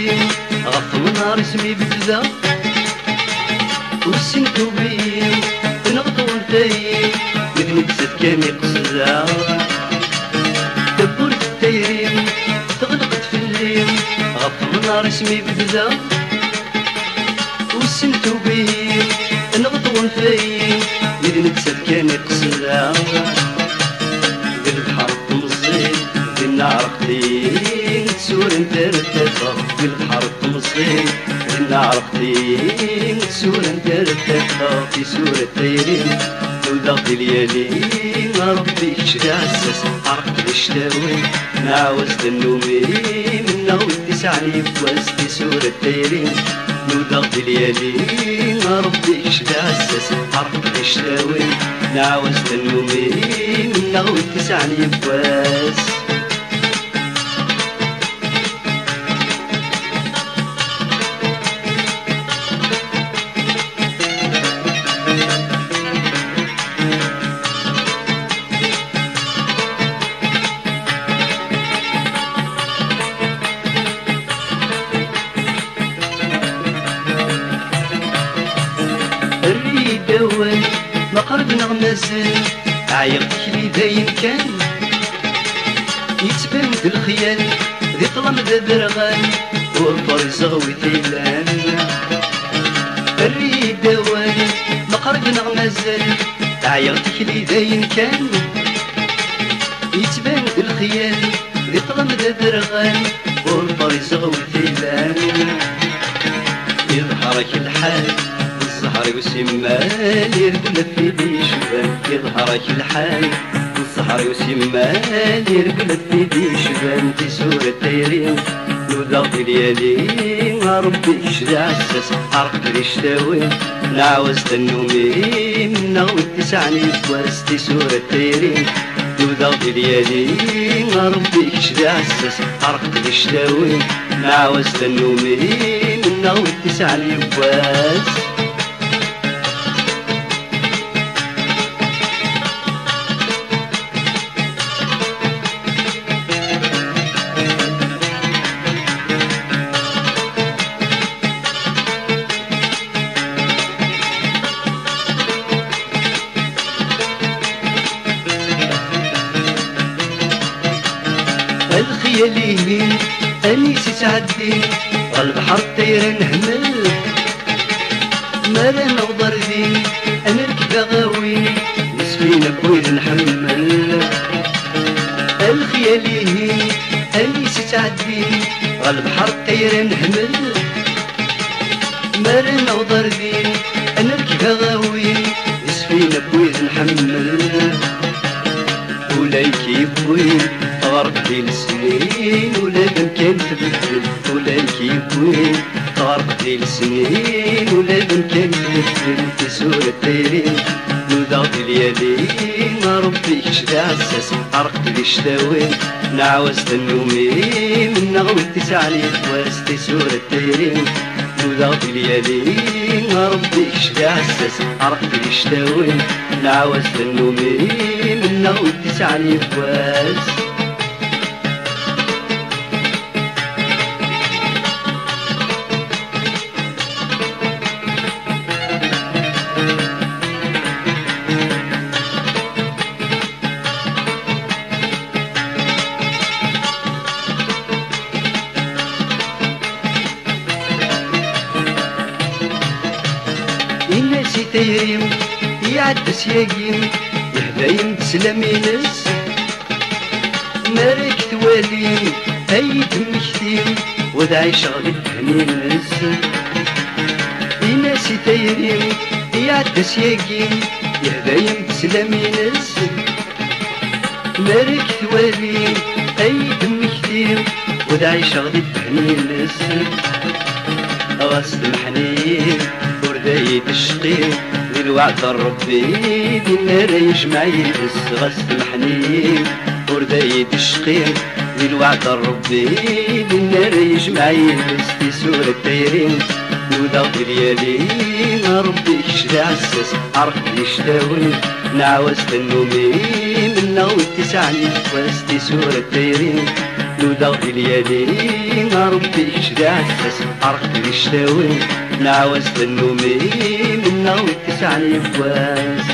بيم غف النار اسمي بتذا وسنتو بيم نغطو نتايم مدني تسد كان يقصدا دبرت التيريم تغلقت في الليل غف النار اسمي بتذا وسنتو بيم نغطو نتايم مدني تسد كان يقصدا البحر تمصيل في النار قديم تسور انت رتفا في البحر تمصيل في النار قديم تسور انت رتفا في سور التيرين وضغط الليالي ربي شدع الساس عرق الشتاوي نعوزت النومي من نغوي تسعني بوسط سور التيرين وضغط الليالي ربي شدع الساس عرق الشتاوي نعوزت النومي من نغوي تسعني بوسط الريدوان ما قربنا غمازل عيقتك لي باين كان يتبان الخيال ذي طلم ذا برغان والبرز غوي ثيلان الريدوان ما قربنا غمازل عيقتك لي باين كان يتبان الخيال ذي طلم ذا برغان والبرز غوي ثيلان يظهرك الحال الزهر وسمان يرقل في دي شبان يظهرك الحال الزهر وسمان يرقل في دي شبان في سور التيرين نوضغط الليالي ربي شدع الساس عرق الشتاوي نعوزت النومي من نغوي تسعني بوسط سور التيرين نوضغط الليالي ربي شدع الساس عرق الشتاوي نعوزت النومي من نغوي تسعني بوسط الخيالي أنيسي تعدي البحر طير نهمل مالا نغدر ذي أنا ركب غاوي نسفينا كوير نحمل الخيالي أنيسي تعدي البحر طير نهمل مالا نغدر ذي أنا ركب غاوي نسفينا كوير نحمل ولايكي بوين غرق في السنين ولا بمكان تبدل ولايكي بوين غرق في السنين ولا بمكان تبدل في سور التيرين نوضغط الليالي ربي شدع الساس عرق الشتاوي نعوزت النومي من نغوي تسعني وسط سور التيرين نوضغط الليالي ربي شدع الساس عرق الشتاوي نعوزت النومي من نغوي تسعني وسط الناس يتيم يعدس ياقيم يهدايم تسلم ينس مارك تواليم اي دمكتيم ودعي شغل التهنينس الناس يتيم يعدس ياقيم يهدايم تسلم ينس مارك تواليم اي دمكتيم ودعي شغل التهنينس غصب محنين وردايد الشقيم للوعد ربي بالنار يجمع يلبس غصب محنين وردايد الشقيم للوعد ربي بالنار يجمع يلبس في سور التيرين نوضغط الليالي ربي شدع الساس عرق يشتاوي نعوزت النومي من نغوي تسعني وسط سور التيرين نودا غدي ليالي ربي يشدي عساس عرقت لي الشتاوي نعوز النومي منا ويتسعني بواس